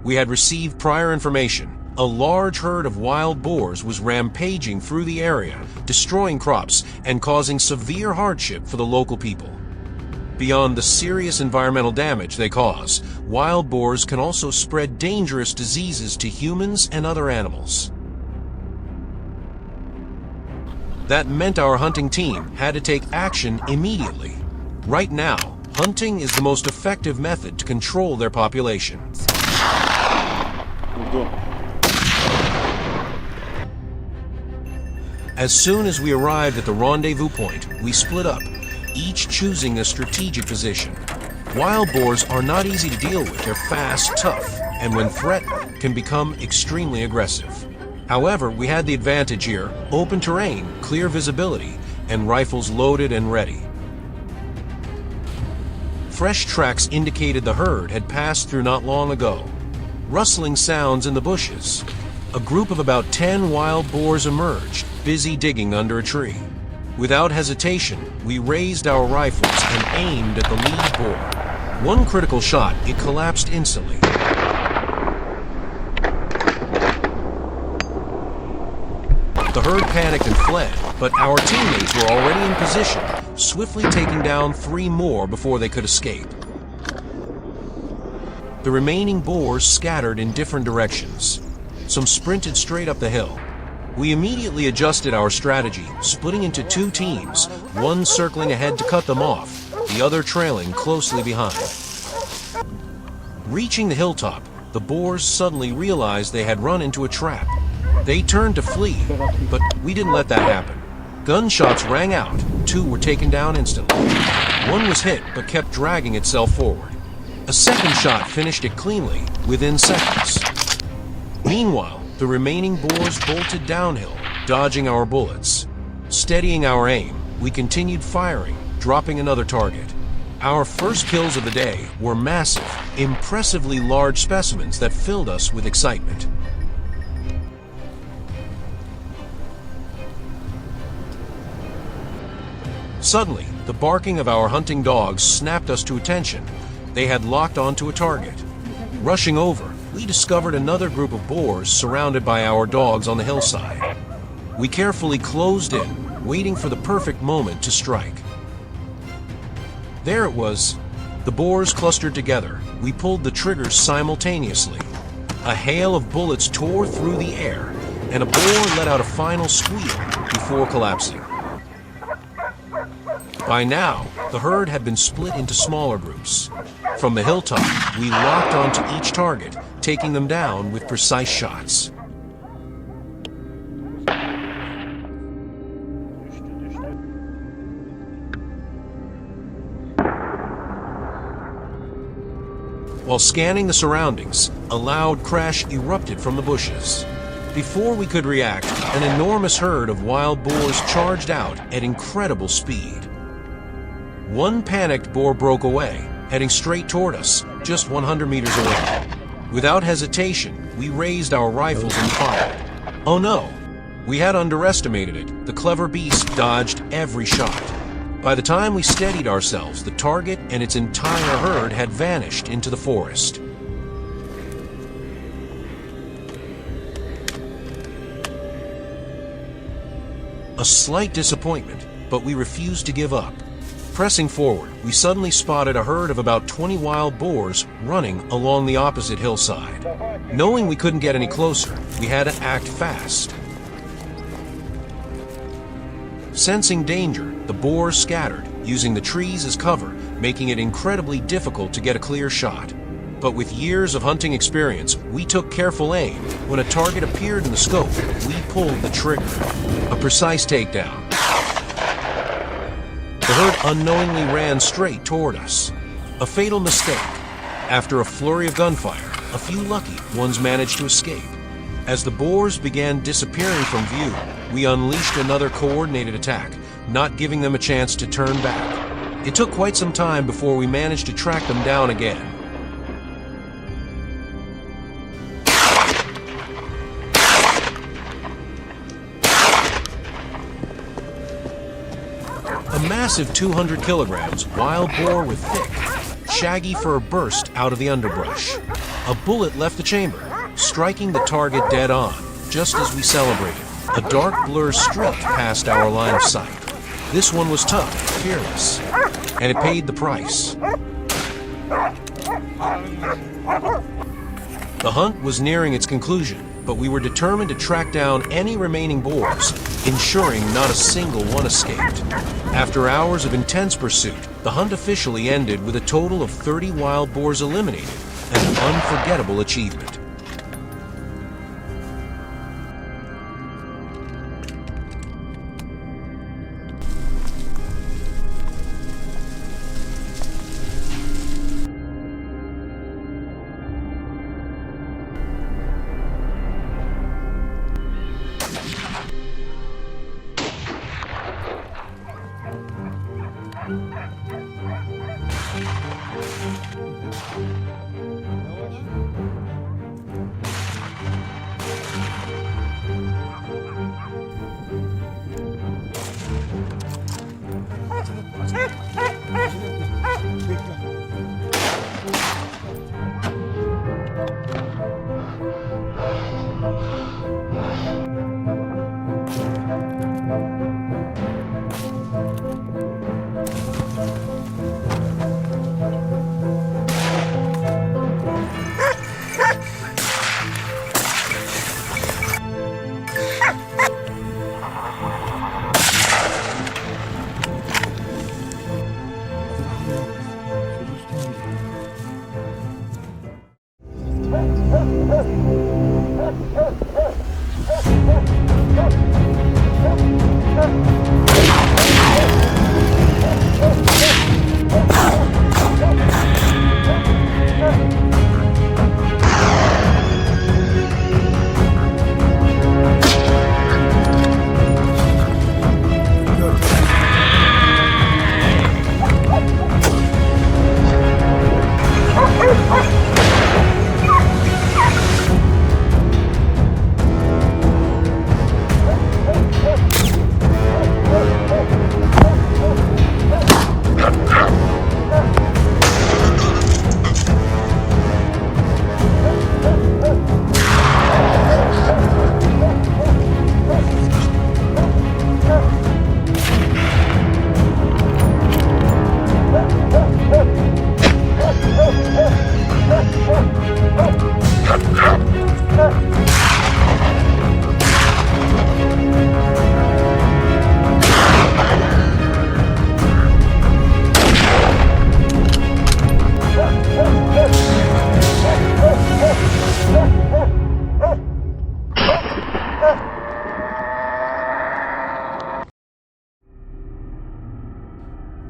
We had received prior information. A large herd of wild boars was rampaging through the area, destroying crops and causing severe hardship for the local people. Beyond the serious environmental damage they cause, wild boars can also spread dangerous diseases to humans and other animals. That meant our hunting team had to take action immediately. Right now, hunting is the most effective method to control their population. As soon as we arrived at the rendezvous point, we split up, each choosing a strategic position. Wild boars are not easy to deal with. They're fast, tough, and when threatened, can become extremely aggressive. However, we had the advantage here: open terrain, clear visibility, and rifles loaded and ready. Fresh tracks indicated the herd had passed through not long ago. Rustling sounds in the bushes. A group of about 10 wild boars emerged, busy digging under a tree. Without hesitation, we raised our rifles and aimed at the lead boar. One critical shot, it collapsed instantly. The herd panicked and fled, but our teammates were already in position, swiftly taking down 3 more before they could escape. The remaining boars scattered in different directions. Some sprinted straight up the hill. We immediately adjusted our strategy, splitting into 2 teams, one circling ahead to cut them off, the other trailing closely behind. Reaching the hilltop, the boars suddenly realized they had run into a trap. They turned to flee, but we didn't let that happen. Gunshots rang out. 2 were taken down instantly. One was hit, but kept dragging itself forward. A second shot finished it cleanly, within seconds. Meanwhile, the remaining boars bolted downhill, dodging our bullets. Steadying our aim, we continued firing, dropping another target. Our first kills of the day were massive, impressively large specimens that filled us with excitement. Suddenly, the barking of our hunting dogs snapped us to attention. They had locked onto a target. Rushing over, we discovered another group of boars surrounded by our dogs on the hillside. We carefully closed in, waiting for the perfect moment to strike. There it was. The boars clustered together. We pulled the triggers simultaneously. A hail of bullets tore through the air, and a boar let out a final squeal before collapsing. By now, the herd had been split into smaller groups. From the hilltop, we locked onto each target, taking them down with precise shots. While scanning the surroundings, a loud crash erupted from the bushes. Before we could react, an enormous herd of wild boars charged out at incredible speed. One panicked boar broke away, heading straight toward us, just 100 meters away. Without hesitation, we raised our rifles and fired. Oh no! We had underestimated it. The clever beast dodged every shot. By the time we steadied ourselves, the target and its entire herd had vanished into the forest. A slight disappointment, but we refused to give up. Pressing forward, we suddenly spotted a herd of about 20 wild boars running along the opposite hillside. Knowing we couldn't get any closer, we had to act fast. Sensing danger, the boars scattered, using the trees as cover, making it incredibly difficult to get a clear shot. But with years of hunting experience, we took careful aim. When a target appeared in the scope, we pulled the trigger. A precise takedown. The herd unknowingly ran straight toward us. A fatal mistake. After a flurry of gunfire, a few lucky ones managed to escape. As the boars began disappearing from view, we unleashed another coordinated attack, not giving them a chance to turn back. It took quite some time before we managed to track them down again. A massive 200 kilograms wild boar with thick, shaggy fur burst out of the underbrush. A bullet left the chamber, striking the target dead on, just as we celebrated. A dark blur streaked past our line of sight. This one was tough, fearless, and it paid the price. The hunt was nearing its conclusion, but we were determined to track down any remaining boars, ensuring not a single one escaped. After hours of intense pursuit, the hunt officially ended with a total of 30 wild boars eliminated, an unforgettable achievement.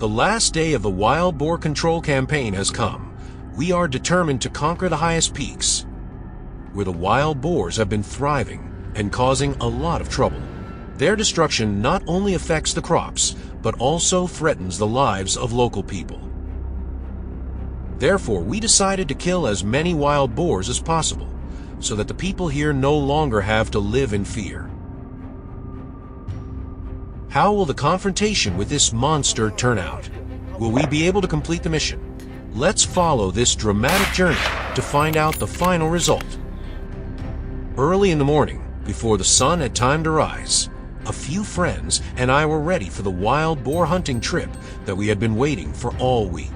The last day of the wild boar control campaign has come. We are determined to conquer the highest peaks, where the wild boars have been thriving and causing a lot of trouble. Their destruction not only affects the crops, but also threatens the lives of local people. Therefore, we decided to kill as many wild boars as possible, so that the people here no longer have to live in fear. How will the confrontation with this monster turn out? Will we be able to complete the mission? Let's follow this dramatic journey to find out the final result. Early in the morning, before the sun had time to rise, a few friends and I were ready for the wild boar hunting trip that we had been waiting for all week.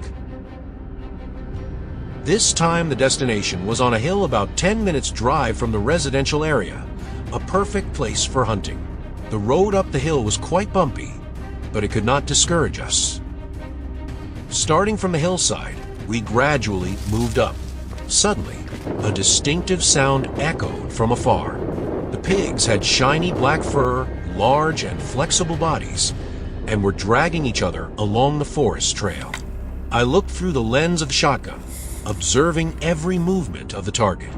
This time the destination was on a hill about 10 minutes drive from the residential area, a perfect place for hunting. The road up the hill was quite bumpy, but it could not discourage us. Starting from the hillside, we gradually moved up. Suddenly, a distinctive sound echoed from afar. The pigs had shiny black fur, large and flexible bodies, and were dragging each other along the forest trail. I looked through the lens of the shotgun, observing every movement of the target.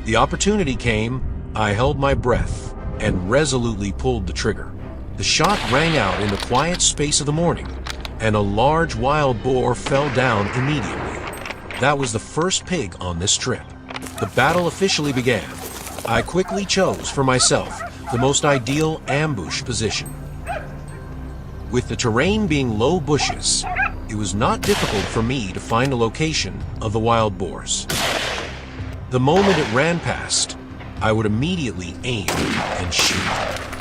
The opportunity came, I held my breath and resolutely pulled the trigger. The shot rang out in the quiet space of the morning, and a large wild boar fell down immediately. That was the first pig on this trip. The battle officially began. I quickly chose for myself the most ideal ambush position. With the terrain being low bushes, it was not difficult for me to find the location of the wild boars. The moment it ran past, I would immediately aim and shoot.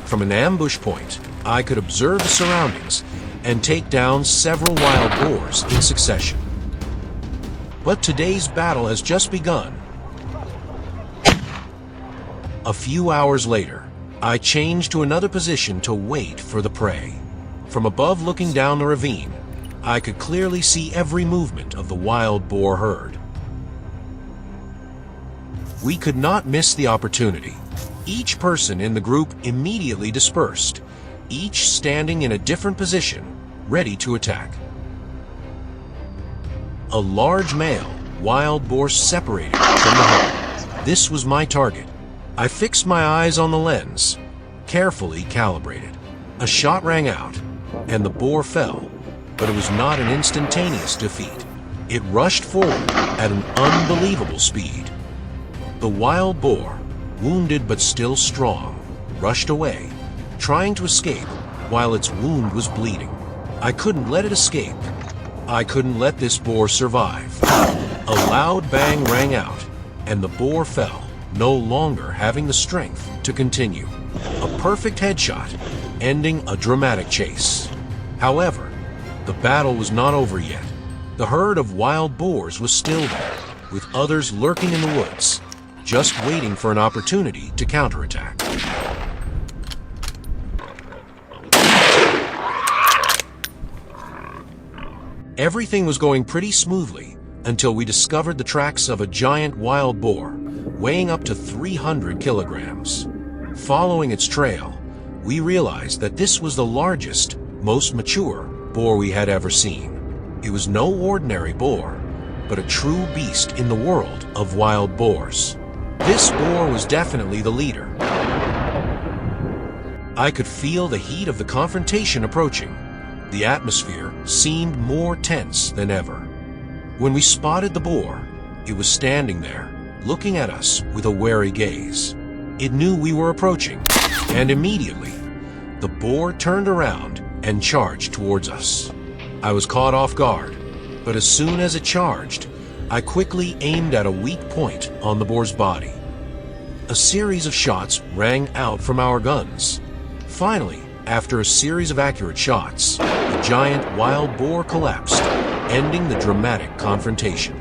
From an ambush point, I could observe the surroundings and take down several wild boars in succession. But today's battle has just begun. A few hours later, I changed to another position to wait for the prey. From above looking down the ravine, I could clearly see every movement of the wild boar herd. We could not miss the opportunity. Each person in the group immediately dispersed, each standing in a different position, ready to attack. A large male wild boar separated from the herd. This was my target. I fixed my eyes on the lens, carefully calibrated. A shot rang out, and the boar fell, but it was not an instantaneous defeat. It rushed forward at an unbelievable speed. The wild boar, wounded but still strong, rushed away, trying to escape while its wound was bleeding. I couldn't let it escape. I couldn't let this boar survive. A loud bang rang out, and the boar fell, no longer having the strength to continue. A perfect headshot, ending a dramatic chase. However, the battle was not over yet. The herd of wild boars was still there, with others lurking in the woods, just waiting for an opportunity to counterattack. Everything was going pretty smoothly until we discovered the tracks of a giant wild boar, weighing up to 300 kilograms. Following its trail, we realized that this was the largest, most mature boar we had ever seen. It was no ordinary boar, but a true beast in the world of wild boars. This boar was definitely the leader. I could feel the heat of the confrontation approaching. The atmosphere seemed more tense than ever. When we spotted the boar, it was standing there, looking at us with a wary gaze. It knew we were approaching, and immediately, the boar turned around and charged towards us. I was caught off guard, but as soon as it charged, I quickly aimed at a weak point on the boar's body. A series of shots rang out from our guns. Finally, after a series of accurate shots, the giant wild boar collapsed, ending the dramatic confrontation.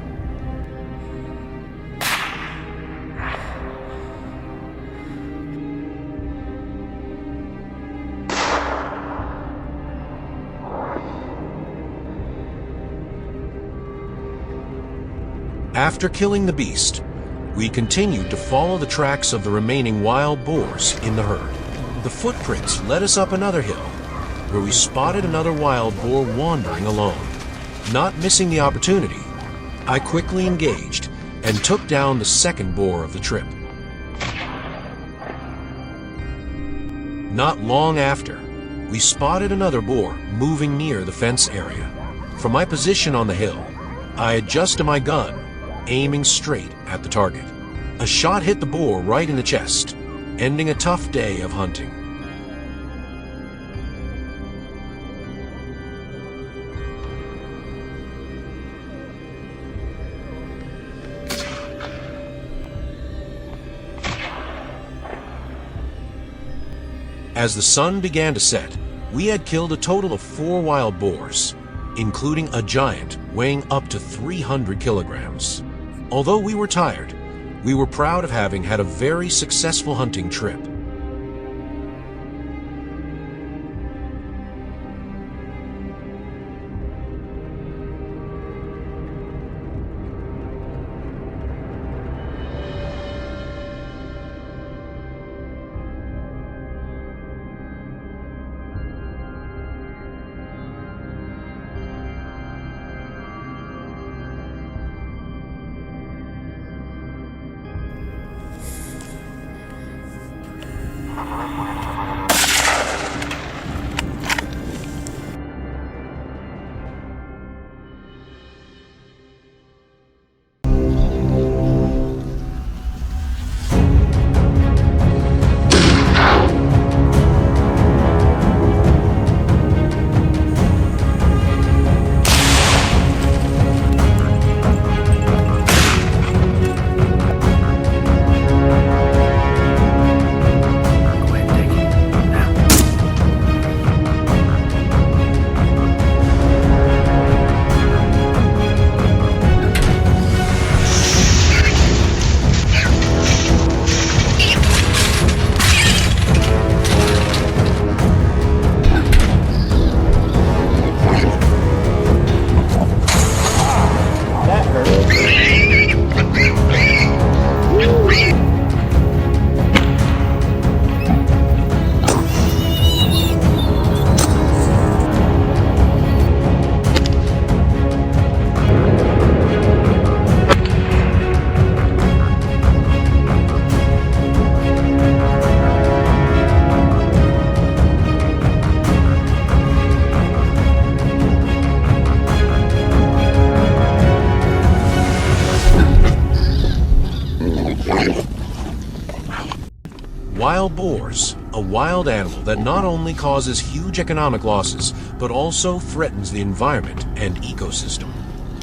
After killing the beast, we continued to follow the tracks of the remaining wild boars in the herd. The footprints led us up another hill, where we spotted another wild boar wandering alone. Not missing the opportunity, I quickly engaged and took down the second boar of the trip. Not long after, we spotted another boar moving near the fence area. From my position on the hill, I adjusted my gun, aiming straight at the target. A shot hit the boar right in the chest, ending a tough day of hunting. As the sun began to set, we had killed a total of 4 wild boars, including a giant weighing up to 300 kilograms. Although we were tired, we were proud of having had a very successful hunting trip. Wild boars, a wild animal that not only causes huge economic losses, but also threatens the environment and ecosystem.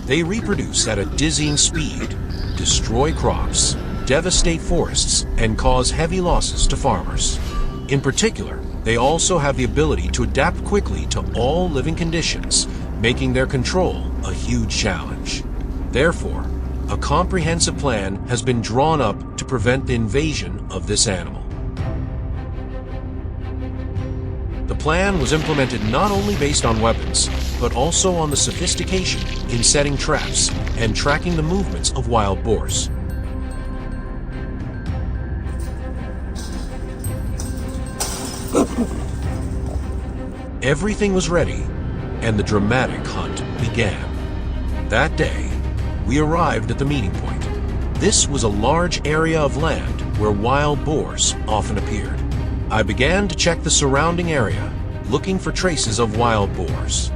They reproduce at a dizzying speed, destroy crops, devastate forests, and cause heavy losses to farmers. In particular, they also have the ability to adapt quickly to all living conditions, making their control a huge challenge. Therefore, a comprehensive plan has been drawn up to prevent the invasion of this animal. The plan was implemented not only based on weapons, but also on the sophistication in setting traps and tracking the movements of wild boars. Everything was ready, and the dramatic hunt began. That day, we arrived at the meeting point. This was a large area of land where wild boars often appeared. I began to check the surrounding area, looking for traces of wild boars.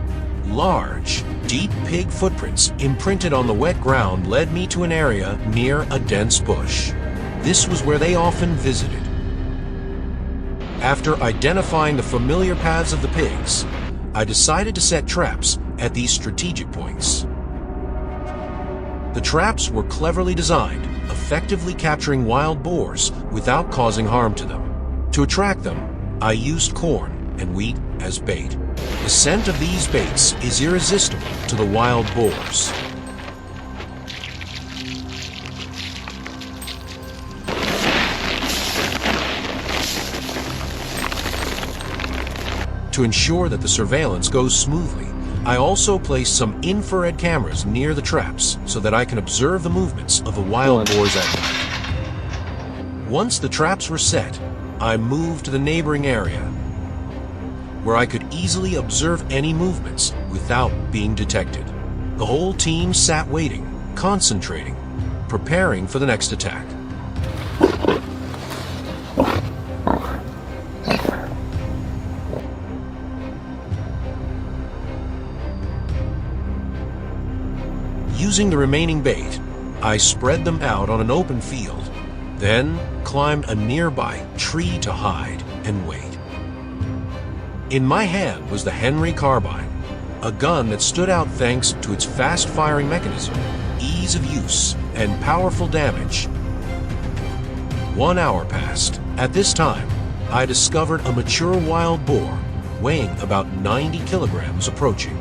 Large, deep pig footprints imprinted on the wet ground led me to an area near a dense bush. This was where they often visited. After identifying the familiar paths of the pigs, I decided to set traps at these strategic points. The traps were cleverly designed, effectively capturing wild boars without causing harm to them. To attract them, I used corn and wheat as bait. The scent of these baits is irresistible to the wild boars. To ensure that the surveillance goes smoothly, I also placed some infrared cameras near the traps so that I can observe the movements of the wild boars at night. Once the traps were set, I moved to the neighboring area, where I could easily observe any movements without being detected. The whole team sat waiting, concentrating, preparing for the next attack. Using the remaining bait, I spread them out on an open field, then climbed a nearby tree to hide and wait. In my hand was the Henry carbine, a gun that stood out thanks to its fast-firing mechanism, ease of use, and powerful damage. 1 hour passed. At this time, I discovered a mature wild boar weighing about 90 kilograms approaching.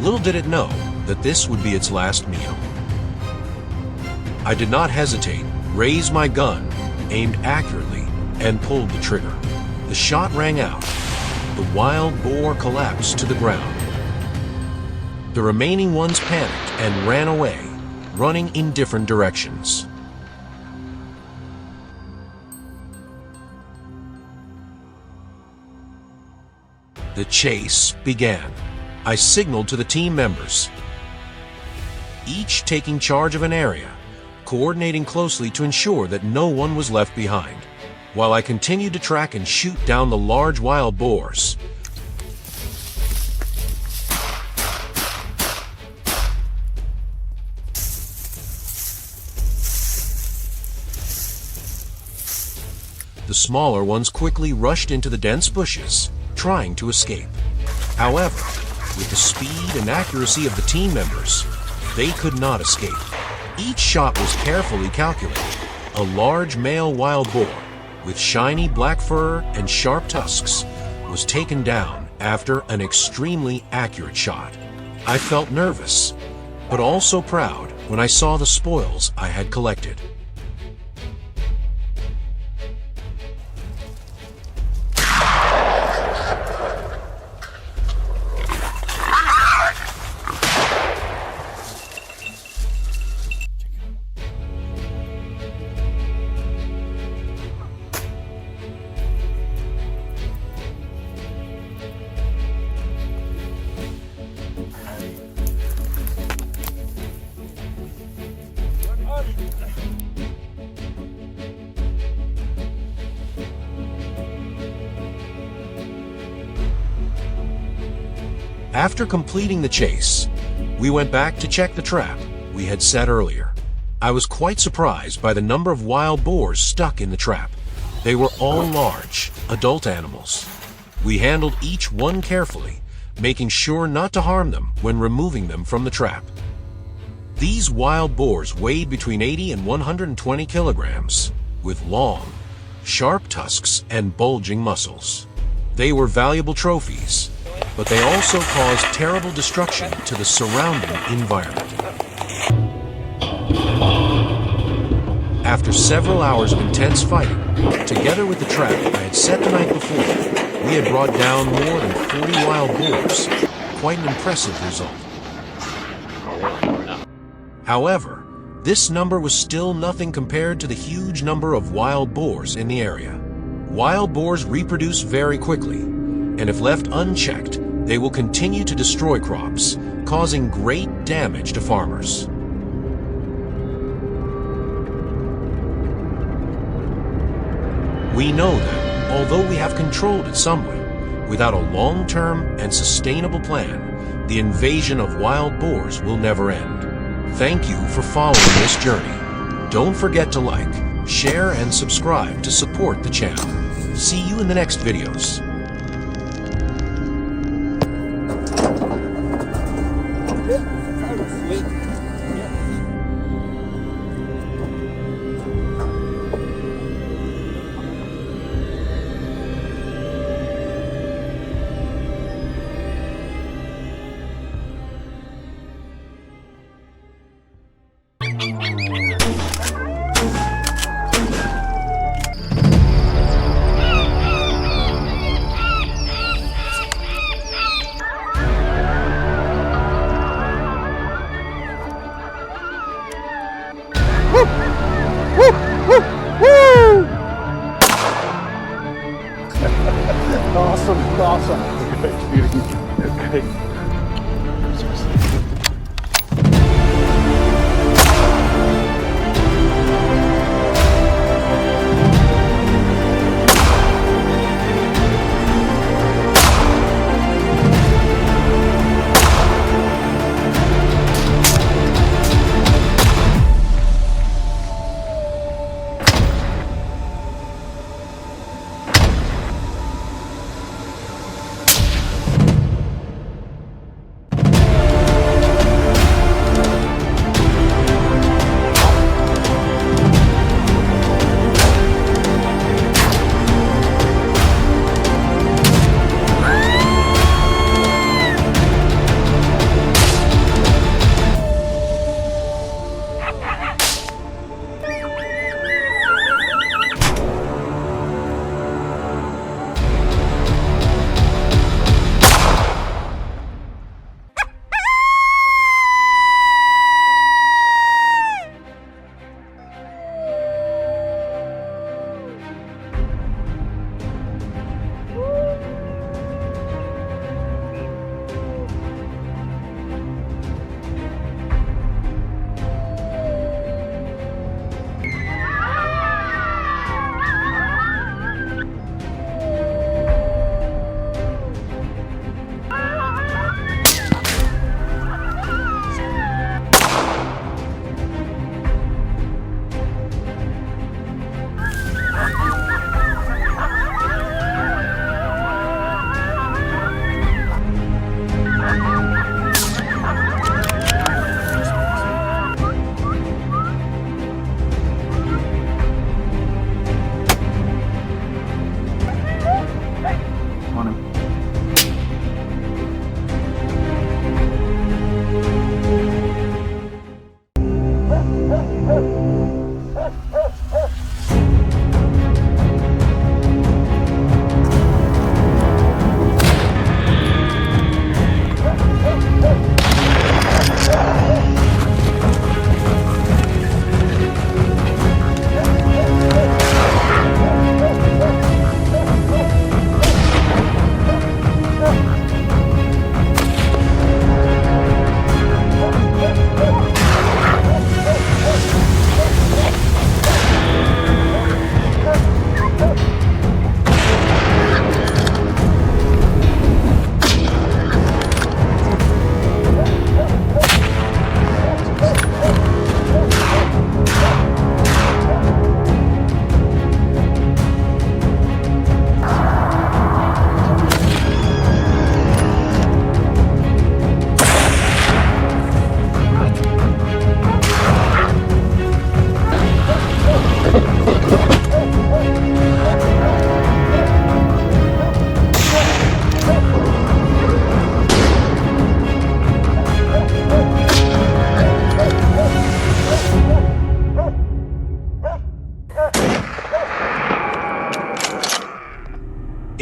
Little did it know that this would be its last meal. I did not hesitate, raised my gun, aimed accurately, and pulled the trigger. The shot rang out. The wild boar collapsed to the ground. The remaining ones panicked and ran away, running in different directions. The chase began. I signaled to the team members, each taking charge of an area, coordinating closely to ensure that no one was left behind, while I continued to track and shoot down the large wild boars. The smaller ones quickly rushed into the dense bushes, trying to escape. However, with the speed and accuracy of the team members, they could not escape. Each shot was carefully calculated. A large male wild boar, with shiny black fur and sharp tusks, was taken down after an extremely accurate shot. I felt nervous, but also proud when I saw the spoils I had collected. After completing the chase, we went back to check the trap we had set earlier. I was quite surprised by the number of wild boars stuck in the trap. They were all large, adult animals. We handled each one carefully, making sure not to harm them when removing them from the trap. These wild boars weighed between 80 and 120 kilograms, with long, sharp tusks and bulging muscles. They were valuable trophies, but they also caused terrible destruction to the surrounding environment. After several hours of intense fighting, together with the trap I had set the night before, we had brought down more than 40 wild boars. Quite an impressive result. However, this number was still nothing compared to the huge number of wild boars in the area. Wild boars reproduce very quickly, and if left unchecked, they will continue to destroy crops, causing great damage to farmers. We know that, although we have controlled it somewhat, without a long-term and sustainable plan, the invasion of wild boars will never end. Thank you for following this journey. Don't forget to like, share, and subscribe to support the channel. See you in the next videos. Awesome. Okay.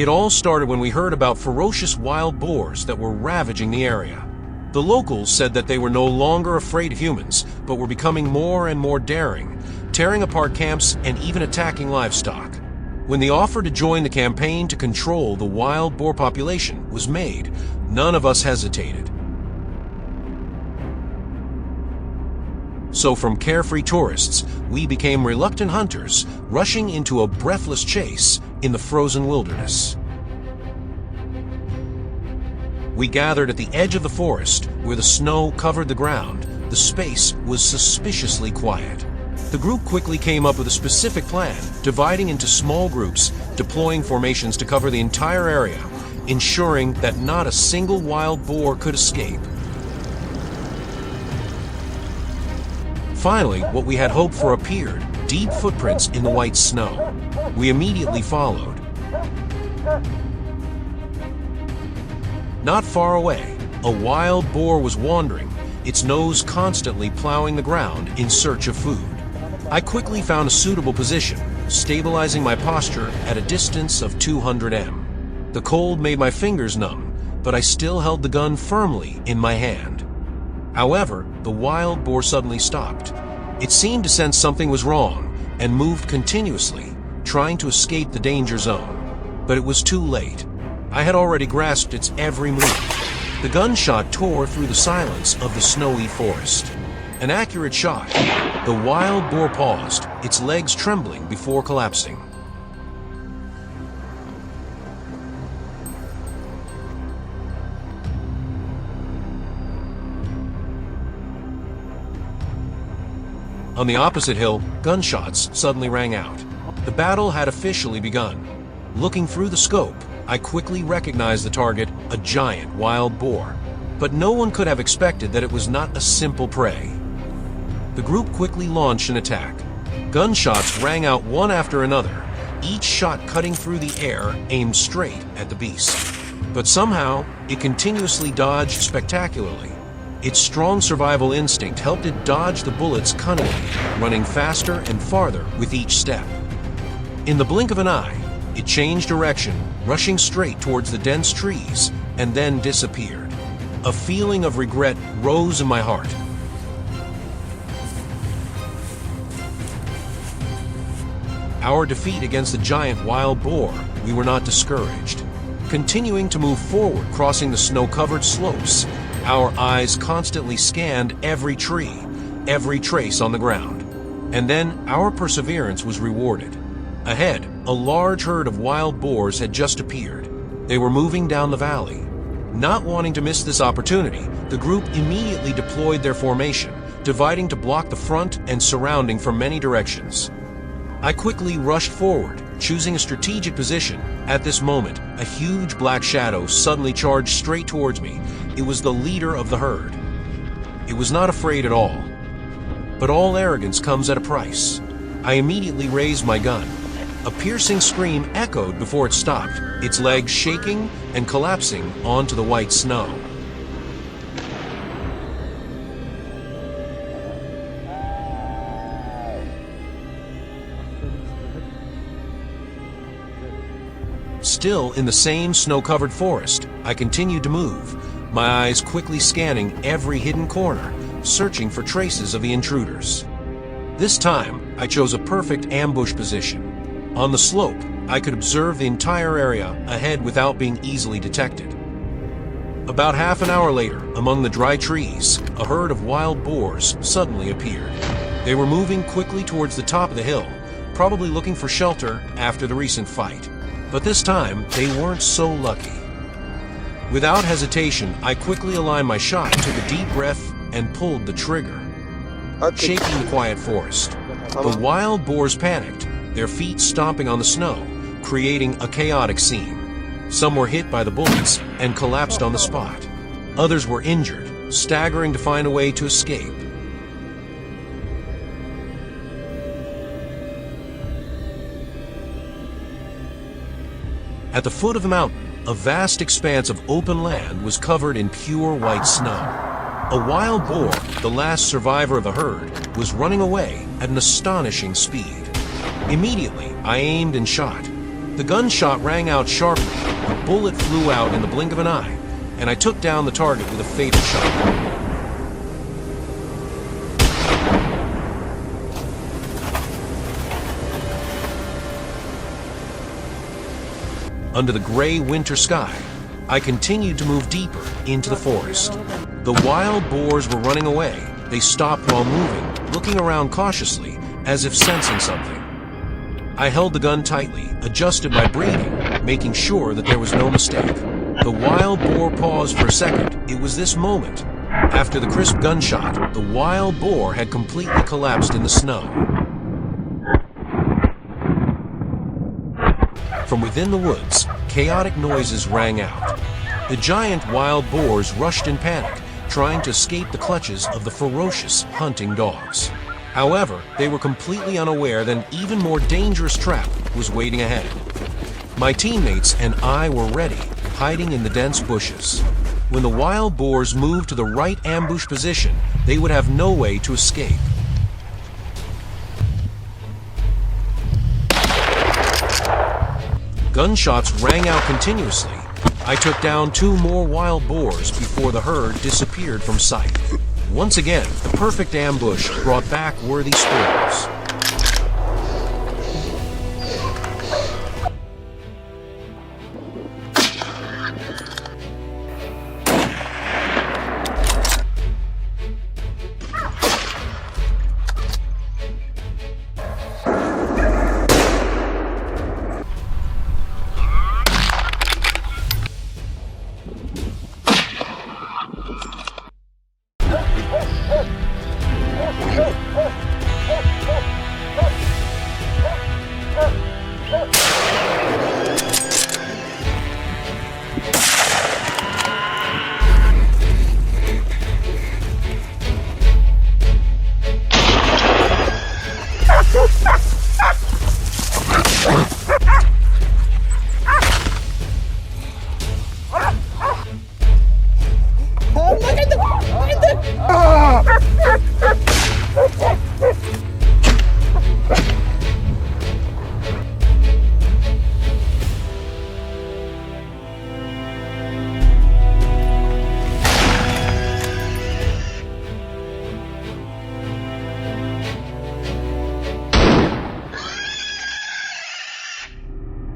It all started when we heard about ferocious wild boars that were ravaging the area. The locals said that they were no longer afraid of humans, but were becoming more and more daring, tearing apart camps and even attacking livestock. When the offer to join the campaign to control the wild boar population was made, none of us hesitated. So from carefree tourists, we became reluctant hunters, rushing into a breathless chase in the frozen wilderness. We gathered at the edge of the forest, where the snow covered the ground. The space was suspiciously quiet. The group quickly came up with a specific plan, dividing into small groups, deploying formations to cover the entire area, ensuring that not a single wild boar could escape. Finally, what we had hoped for appeared, deep footprints in the white snow. We immediately followed. Not far away, a wild boar was wandering, its nose constantly plowing the ground in search of food. I quickly found a suitable position, stabilizing my posture at a distance of 200 m. The cold made my fingers numb, but I still held the gun firmly in my hand. However, the wild boar suddenly stopped. It seemed to sense something was wrong and moved continuously, trying to escape the danger zone. But it was too late. I had already grasped its every move. The gunshot tore through the silence of the snowy forest. An accurate shot. The wild boar paused, its legs trembling before collapsing. On the opposite hill, gunshots suddenly rang out. The battle had officially begun. Looking through the scope, I quickly recognized the target, a giant wild boar. But no one could have expected that it was not a simple prey. The group quickly launched an attack. Gunshots rang out one after another, each shot cutting through the air aimed straight at the beast. But somehow, it continuously dodged spectacularly. Its strong survival instinct helped it dodge the bullets cunningly, running faster and farther with each step. In the blink of an eye, it changed direction, rushing straight towards the dense trees, and then disappeared. A feeling of regret rose in my heart. Our defeat against the giant wild boar, we were not discouraged. Continuing to move forward, crossing the snow-covered slopes, our eyes constantly scanned every tree, every trace on the ground. And then our perseverance was rewarded. Ahead, a large herd of wild boars had just appeared. They were moving down the valley. Not wanting to miss this opportunity, the group immediately deployed their formation, dividing to block the front and surrounding from many directions. I quickly rushed forward, choosing a strategic position. At this moment, a huge black shadow suddenly charged straight towards me. It was the leader of the herd. It was not afraid at all. But all arrogance comes at a price. I immediately raised my gun. A piercing scream echoed before it stopped, its legs shaking and collapsing onto the white snow. Still in the same snow-covered forest, I continued to move, my eyes quickly scanning every hidden corner, searching for traces of the intruders. This time, I chose a perfect ambush position. On the slope, I could observe the entire area ahead without being easily detected. About half an hour later, among the dry trees, a herd of wild boars suddenly appeared. They were moving quickly towards the top of the hill, probably looking for shelter after the recent fight. But this time, they weren't so lucky. Without hesitation, I quickly aligned my shot, took a deep breath, and pulled the trigger. Shaking the quiet forest, the wild boars panicked, their feet stomping on the snow, creating a chaotic scene. Some were hit by the bullets and collapsed on the spot. Others were injured, staggering to find a way to escape. At the foot of the mountain, a vast expanse of open land was covered in pure white snow. A wild boar, the last survivor of the herd, was running away at an astonishing speed. Immediately, I aimed and shot. The gunshot rang out sharply, bullet flew out in the blink of an eye, and I took down the target with a fatal shot. Under the gray winter sky, I continued to move deeper into the forest. The wild boars were running away. They stopped while moving, looking around cautiously, as if sensing something. I held the gun tightly, adjusted my breathing, making sure that there was no mistake. The wild boar paused for a second. It was this moment. After the crisp gunshot, the wild boar had completely collapsed in the snow. From within the woods, chaotic noises rang out. The giant wild boars rushed in panic, trying to escape the clutches of the ferocious hunting dogs. However, they were completely unaware that an even more dangerous trap was waiting ahead. My teammates and I were ready, hiding in the dense bushes. When the wild boars moved to the right ambush position, they would have no way to escape. Gunshots rang out continuously. I took down 2 more wild boars before the herd disappeared from sight. Once again, the perfect ambush brought back worthy spoils.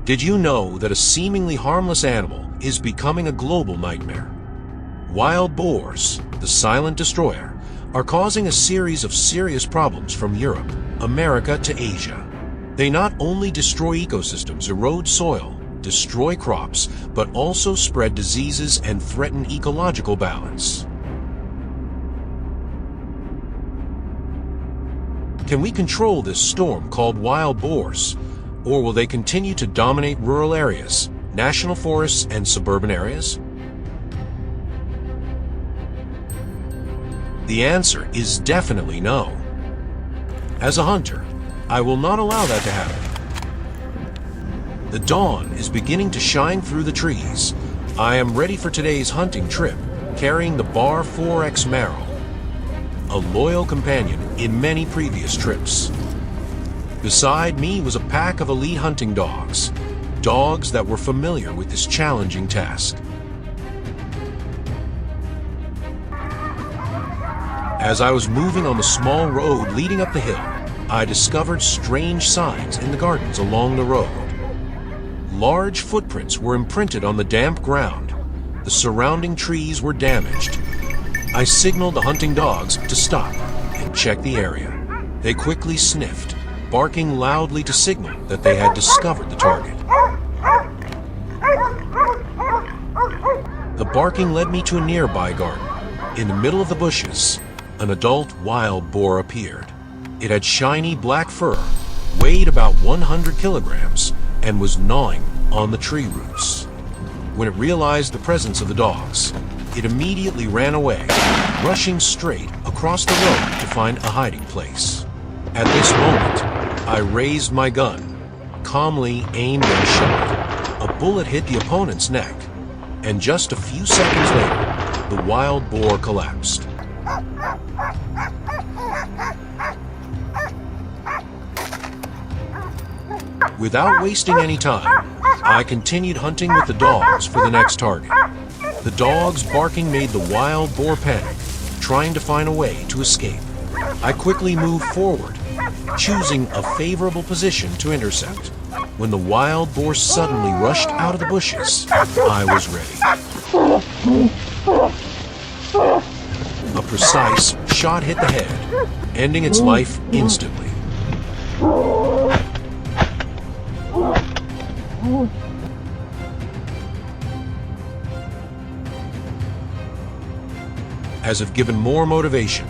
Did you know that a seemingly harmless animal is becoming a global nightmare? Wild boars, the silent destroyer, are causing a series of serious problems from Europe, America to Asia. They not only destroy ecosystems, erode soil, destroy crops, but also spread diseases and threaten ecological balance. Can we control this storm called wild boars? Or will they continue to dominate rural areas, national forests, and suburban areas? The answer is definitely no. As a hunter, I will not allow that to happen. The dawn is beginning to shine through the trees. I am ready for today's hunting trip, carrying the Bar 4X Marrow, a loyal companion in many previous trips. Beside me was a pack of elite hunting dogs, dogs that were familiar with this challenging task. As I was moving on the small road leading up the hill, I discovered strange signs in the gardens along the road. Large footprints were imprinted on the damp ground. The surrounding trees were damaged. I signaled the hunting dogs to stop and check the area. They quickly sniffed, barking loudly to signal that they had discovered the target. The barking led me to a nearby garden. In the middle of the bushes, an adult wild boar appeared. It had shiny black fur, weighed about 100 kilograms, and was gnawing on the tree roots. When it realized the presence of the dogs, it immediately ran away, rushing straight across the road to find a hiding place. At this moment, I raised my gun, calmly aimed and shot. A bullet hit the opponent's neck, and just a few seconds later, the wild boar collapsed. Without wasting any time, I continued hunting with the dogs for the next target. The dogs barking made the wild boar panic, trying to find a way to escape. I quickly moved forward, choosing a favorable position to intercept. When the wild boar suddenly rushed out of the bushes, I was ready. A precise shot hit the head, ending its life instantly. As if given more motivation,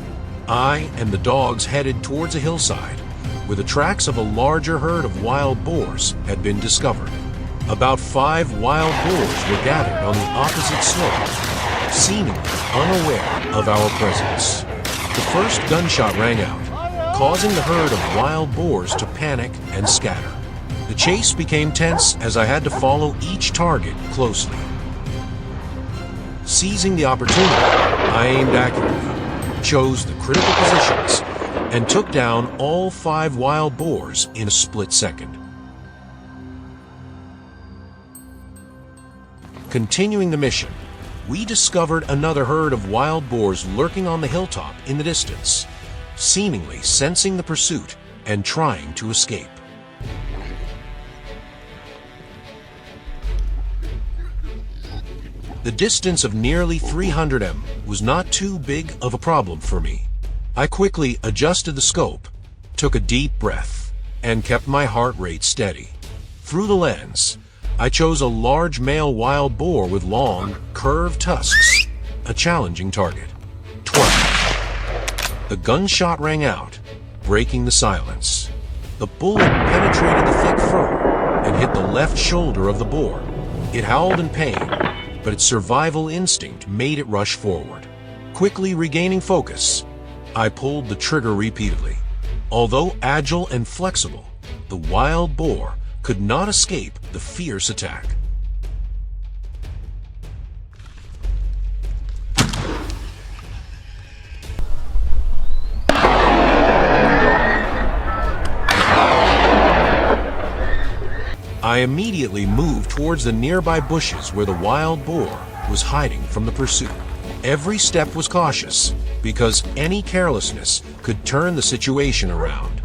I and the dogs headed towards a hillside where the tracks of a larger herd of wild boars had been discovered. About 5 wild boars were gathered on the opposite slope, seemingly unaware of our presence. The first gunshot rang out, causing the herd of wild boars to panic and scatter. The chase became tense as I had to follow each target closely. Seizing the opportunity, I aimed accurately, chose the critical positions, and took down all 5 wild boars in a split second. Continuing the mission, we discovered another herd of wild boars lurking on the hilltop in the distance, seemingly sensing the pursuit and trying to escape. The distance of nearly 300 m was not too big of a problem for me. I quickly adjusted the scope, took a deep breath, and kept my heart rate steady. Through the lens, I chose a large male wild boar with long, curved tusks, a challenging target. 12. The gunshot rang out, breaking the silence. The bullet penetrated the thick fur and hit the left shoulder of the boar. It howled in pain, but its survival instinct made it rush forward. Quickly regaining focus, I pulled the trigger repeatedly. Although agile and flexible, the wild boar could not escape the fierce attack. I immediately moved towards the nearby bushes where the wild boar was hiding from the pursuit. Every step was cautious, because any carelessness could turn the situation around.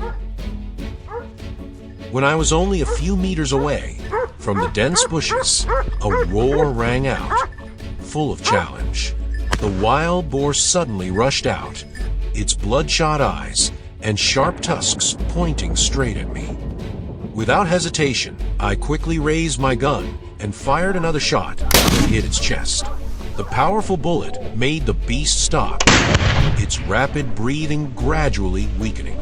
When I was only a few meters away from the dense bushes, a roar rang out, full of challenge. The wild boar suddenly rushed out, its bloodshot eyes and sharp tusks pointing straight at me. Without hesitation, I quickly raised my gun and fired another shot that hit its chest. The powerful bullet made the beast stop, its rapid breathing gradually weakening.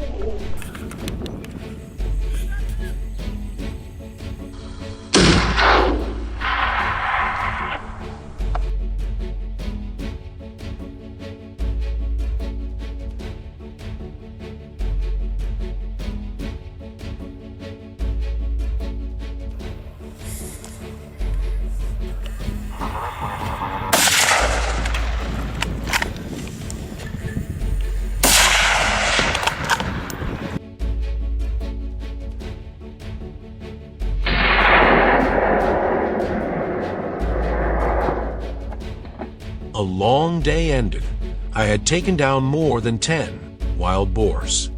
A long day ended. I had taken down more than 10 wild boars.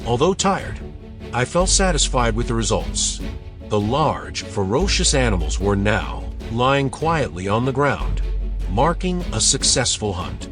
Although tired, I felt satisfied with the results. The large, ferocious animals were now lying quietly on the ground, marking a successful hunt.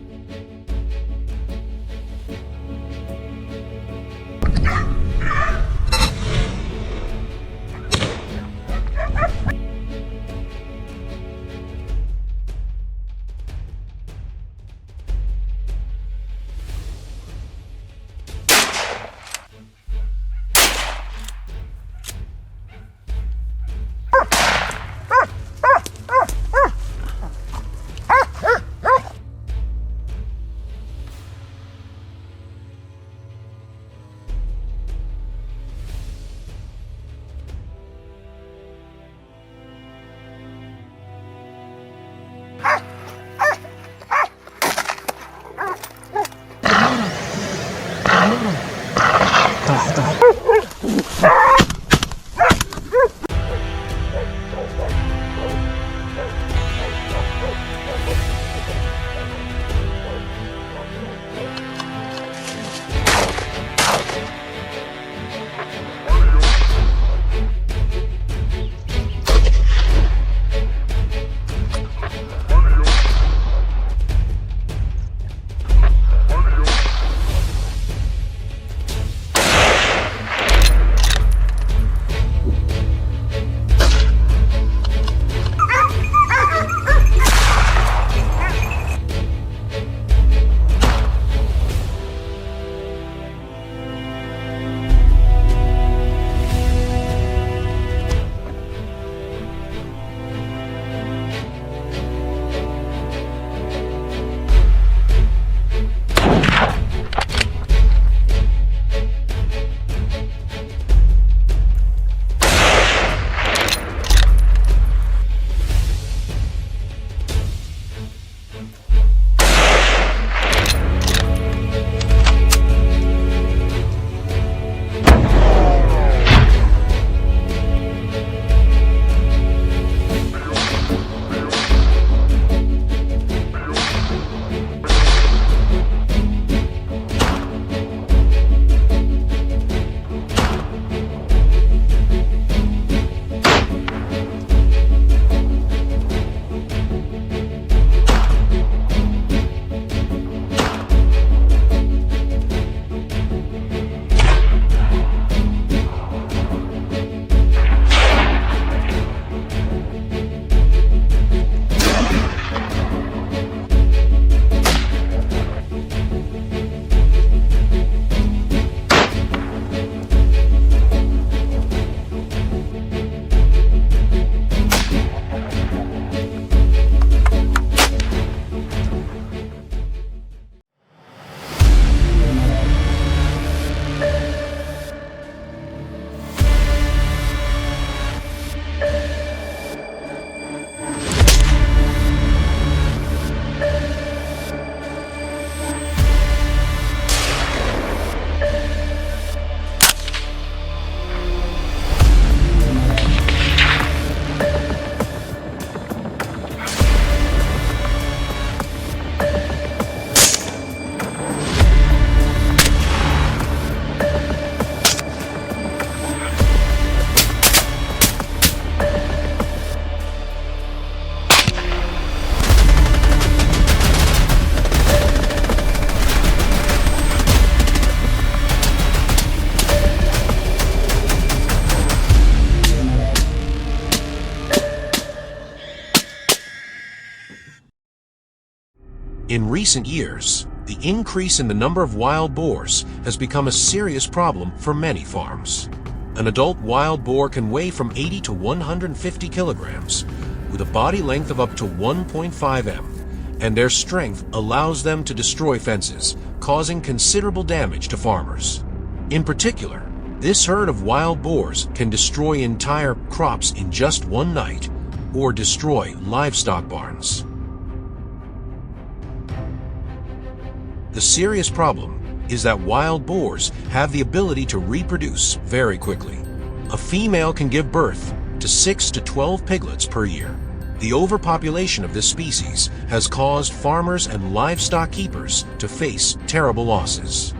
In recent years, the increase in the number of wild boars has become a serious problem for many farms. An adult wild boar can weigh from 80 to 150 kilograms, with a body length of up to 1.5 m, and their strength allows them to destroy fences, causing considerable damage to farmers. In particular, this herd of wild boars can destroy entire crops in just one night, or destroy livestock barns. The serious problem is that wild boars have the ability to reproduce very quickly. A female can give birth to 6 to 12 piglets per year. The overpopulation of this species has caused farmers and livestock keepers to face terrible losses.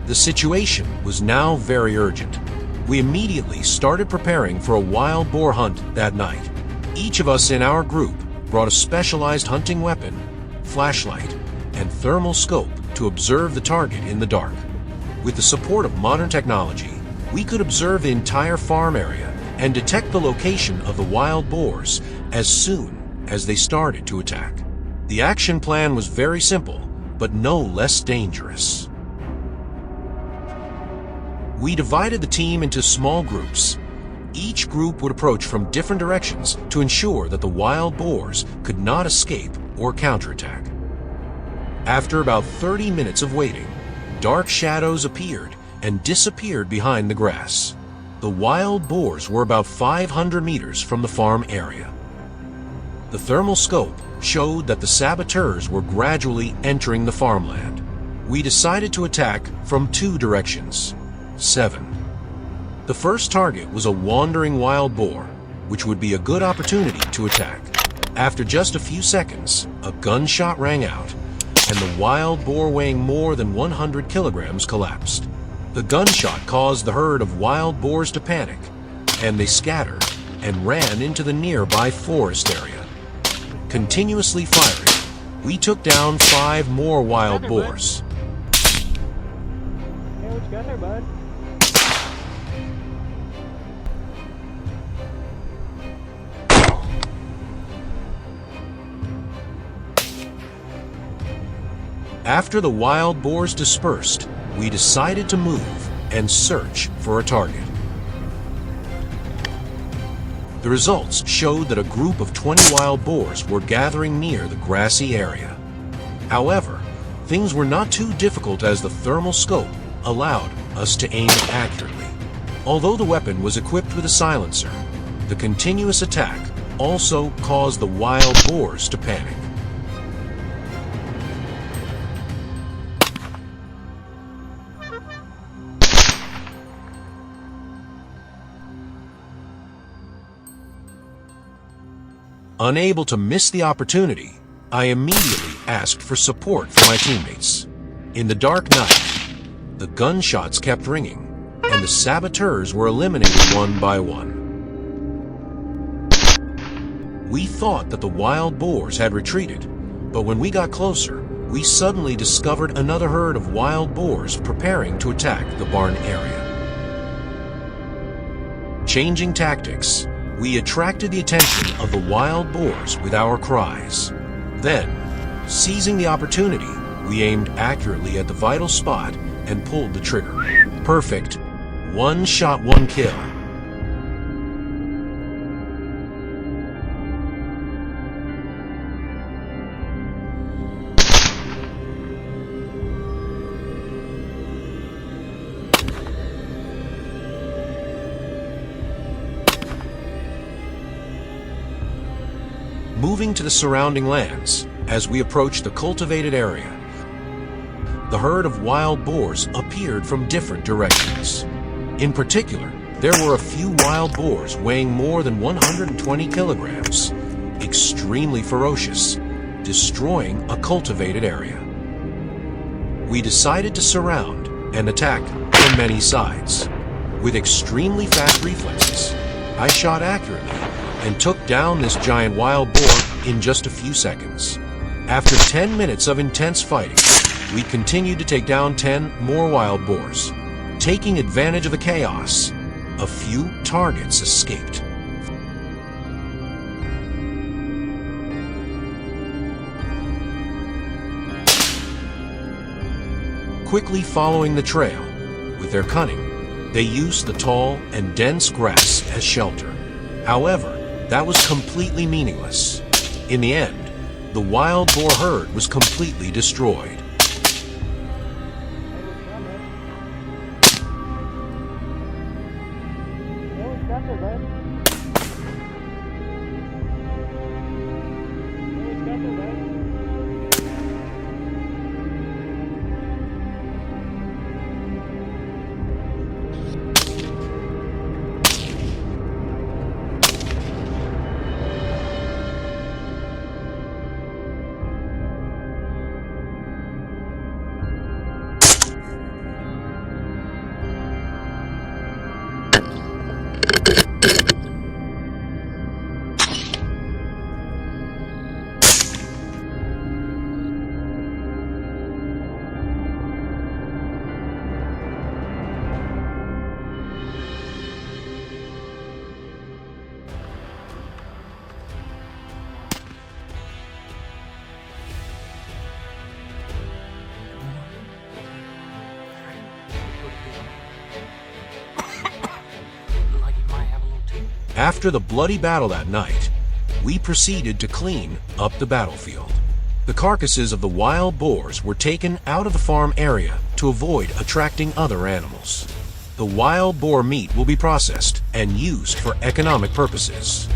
The situation was now very urgent. We immediately started preparing for a wild boar hunt that night. Each of us in our group brought a specialized hunting weapon, flashlight, and thermal scope to observe the target in the dark. With the support of modern technology, we could observe the entire farm area and detect the location of the wild boars as soon as they started to attack. The action plan was very simple, but no less dangerous. We divided the team into small groups. Each group would approach from different directions to ensure that the wild boars could not escape or counterattack. After about 30 minutes of waiting, dark shadows appeared and disappeared behind the grass. The wild boars were about 500 meters from the farm area. The thermal scope showed that the saboteurs were gradually entering the farmland. We decided to attack from two directions. 7. The first target was a wandering wild boar, which would be a good opportunity to attack. After just a few seconds, a gunshot rang out, and the wild boar weighing more than 100 kilograms collapsed. The gunshot caused the herd of wild boars to panic, and they scattered and ran into the nearby forest area. Continuously firing, we took down 5 more wild boars. Hey, what you got there, bud? After the wild boars dispersed, we decided to move and search for a target. The results showed that a group of 20 wild boars were gathering near the grassy area. However, things were not too difficult as the thermal scope allowed us to aim accurately. Although the weapon was equipped with a silencer, the continuous attack also caused the wild boars to panic. Unable to miss the opportunity, I immediately asked for support from my teammates. In the dark night, the gunshots kept ringing, and the saboteurs were eliminated one by one. We thought that the wild boars had retreated, but when we got closer, we suddenly discovered another herd of wild boars preparing to attack the barn area. Changing tactics, we attracted the attention of the wild boars with our cries. Then, seizing the opportunity, we aimed accurately at the vital spot and pulled the trigger. Perfect. 1 shot, 1 kill. Moving to the surrounding lands, as we approached the cultivated area, the herd of wild boars appeared from different directions. In particular, there were a few wild boars weighing more than 120 kilograms, extremely ferocious, destroying a cultivated area. We decided to surround and attack from many sides. With extremely fast reflexes, I shot accurately and took down this giant wild boar in just a few seconds. After 10 minutes of intense fighting, we continued to take down 10 more wild boars. Taking advantage of the chaos, a few targets escaped. quickly following the trail. With their cunning, they used the tall and dense grass as shelter. However, that was completely meaningless. In the end, the wild boar herd was completely destroyed. After the bloody battle that night, we proceeded to clean up the battlefield. The carcasses of the wild boars were taken out of the farm area to avoid attracting other animals. The wild boar meat will be processed and used for economic purposes.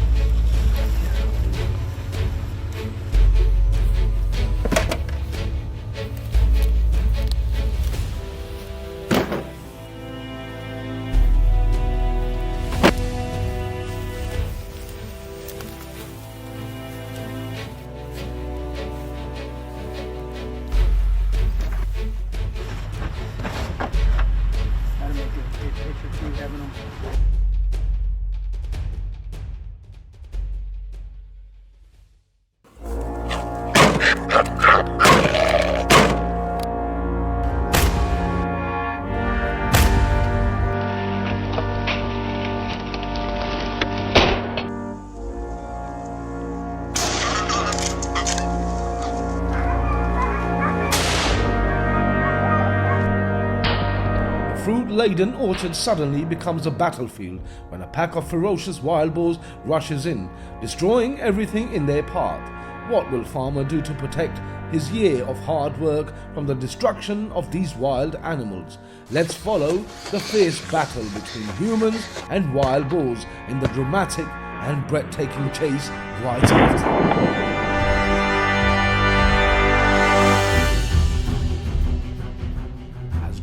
Fruit-laden orchard suddenly becomes a battlefield when a pack of ferocious wild boars rushes in, destroying everything in their path. What will farmer do to protect his year of hard work from the destruction of these wild animals? Let's follow the fierce battle between humans and wild boars in the dramatic and breathtaking chase right after.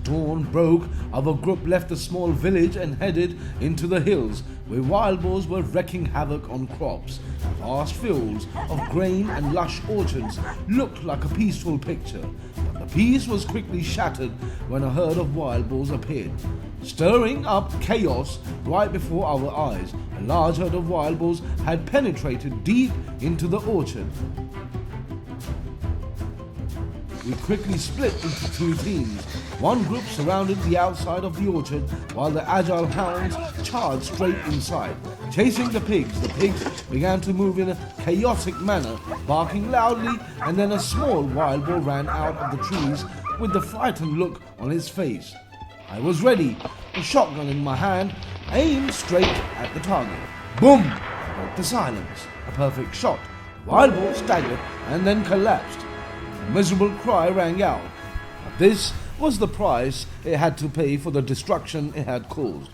Dawn broke, our group left the small village and headed into the hills, where wild boars were wreaking havoc on crops. Vast fields of grain and lush orchards looked like a peaceful picture, but the peace was quickly shattered when a herd of wild boars appeared, stirring up chaos right before our eyes. A large herd of wild boars had penetrated deep into the orchard. We quickly split into two teams. One group surrounded the outside of the orchard while the agile hounds charged straight inside. Chasing the pigs began to move in a chaotic manner, barking loudly, and then a small wild boar ran out of the trees with the frightened look on his face. I was ready, a shotgun in my hand, aimed straight at the target. Boom! Broke the silence. A perfect shot. The wild boar staggered and then collapsed. A miserable cry rang out. But this was the price it had to pay for the destruction it had caused.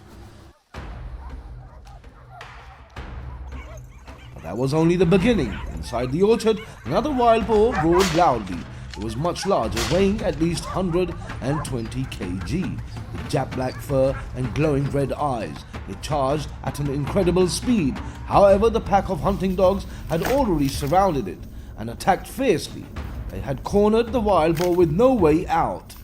But that was only the beginning. Inside the orchard, another wild boar roared loudly. It was much larger, weighing at least 120 kg, with jet black fur and glowing red eyes. It charged at an incredible speed. However, the pack of hunting dogs had already surrounded it and attacked fiercely. They had cornered the wild boar with no way out.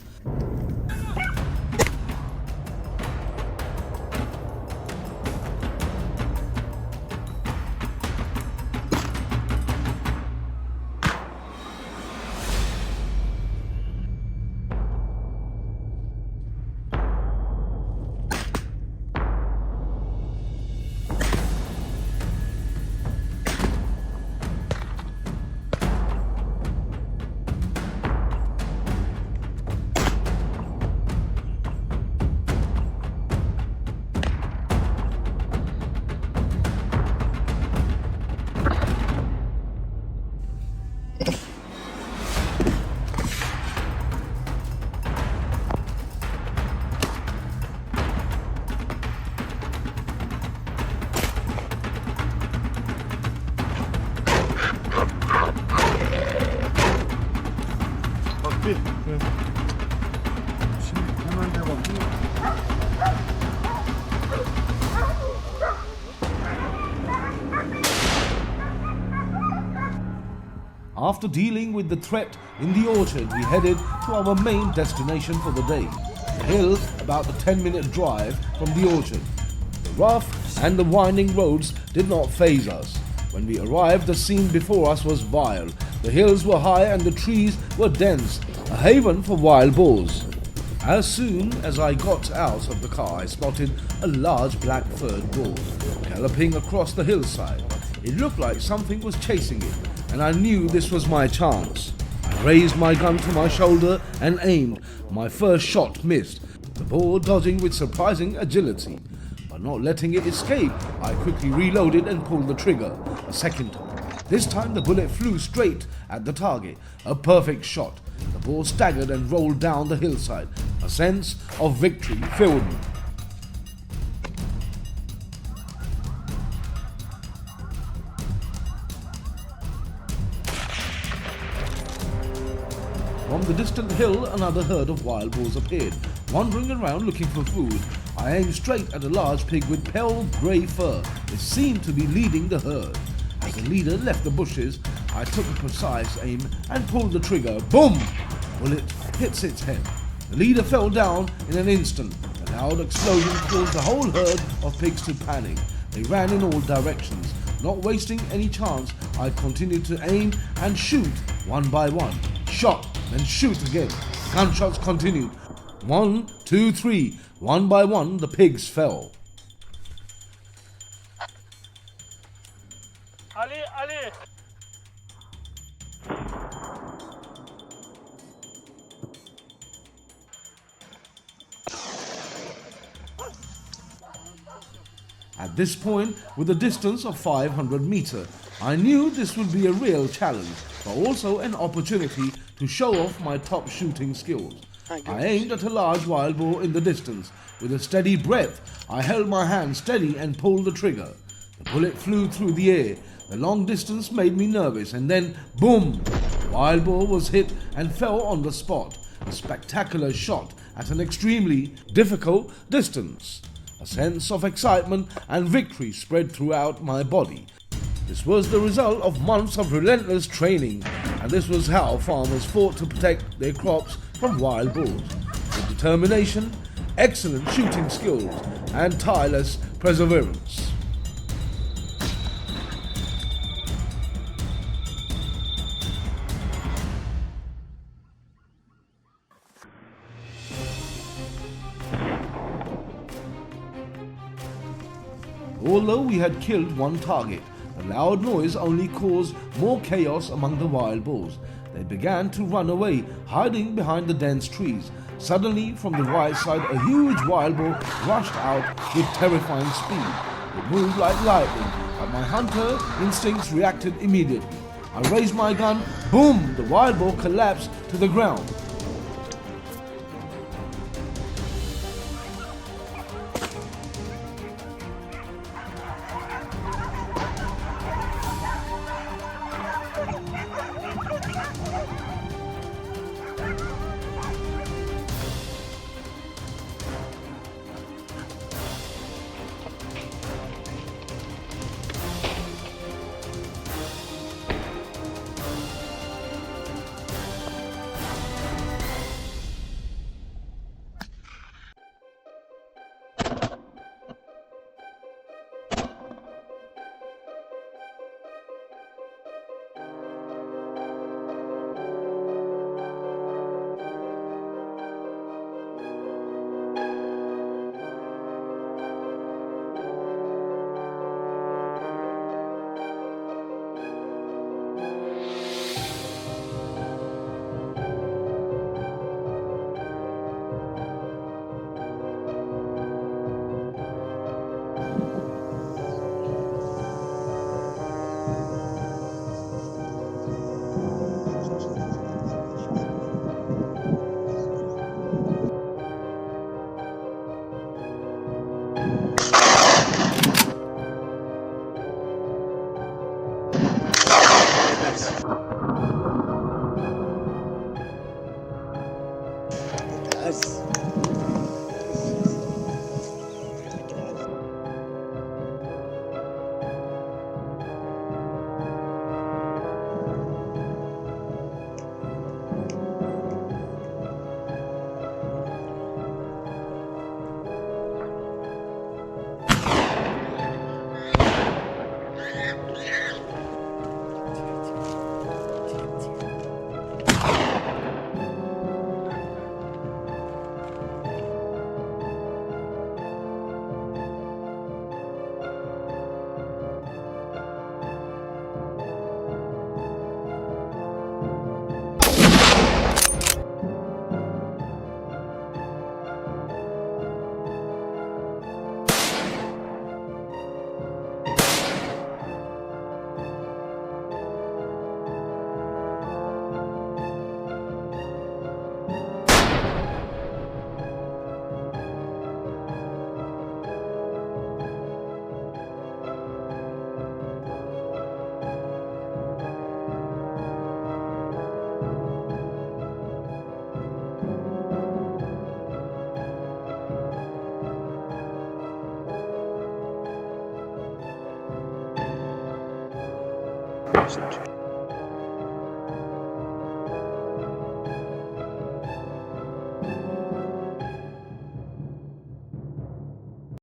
ATP. Şimdi hemen de bakayım. After dealing with the threat in the orchard, we headed to our main destination for the day. The hill, about a 10-minute drive from the orchard. The rough and the winding roads did not faze us. When we arrived, the scene before us was vile. The hills were high and the trees were dense, a haven for wild boars. As soon as I got out of the car, I spotted a large black-furred boar galloping across the hillside. It looked like something was chasing it, and I knew this was my chance. I raised my gun to my shoulder and aimed. My first shot missed, the boar dodging with surprising agility. But not letting it escape, I quickly reloaded and pulled the trigger a second time. This time the bullet flew straight at the target, a perfect shot. The boar staggered and rolled down the hillside. A sense of victory filled me. From the distant hill, another herd of wild boars appeared, wandering around looking for food. I aimed straight at a large pig with pale grey fur. It seemed to be leading the herd. As the leader left the bushes, I took a precise aim and pulled the trigger. Boom! Bullet hits its head. The leader fell down in an instant. A loud explosion caused the whole herd of pigs to panic. They ran in all directions. Not wasting any chance, I continued to aim and shoot one by one. Shot, then shoot again. Gunshots continued. 1, 2, 3. One by one, the pigs fell. Ali, Ali. At this point, with a distance of 500 meters, I knew this would be a real challenge, but also an opportunity to show off my top shooting skills. I aimed at a large wild boar in the distance. With a steady breath, I held my hand steady and pulled the trigger. The bullet flew through the air. The long distance made me nervous, and then, boom! The wild boar was hit and fell on the spot. A spectacular shot at an extremely difficult distance. A sense of excitement and victory spread throughout my body. This was the result of months of relentless training, and this was how farmers fought to protect their crops from wild boars. With determination, excellent shooting skills, and tireless perseverance. Although we had killed one target, the loud noise only caused more chaos among the wild boars. They began to run away, hiding behind the dense trees. Suddenly, from the right side, a huge wild boar rushed out with terrifying speed. It moved like lightning, but my hunter instincts reacted immediately. I raised my gun, boom! The wild boar collapsed to the ground. message.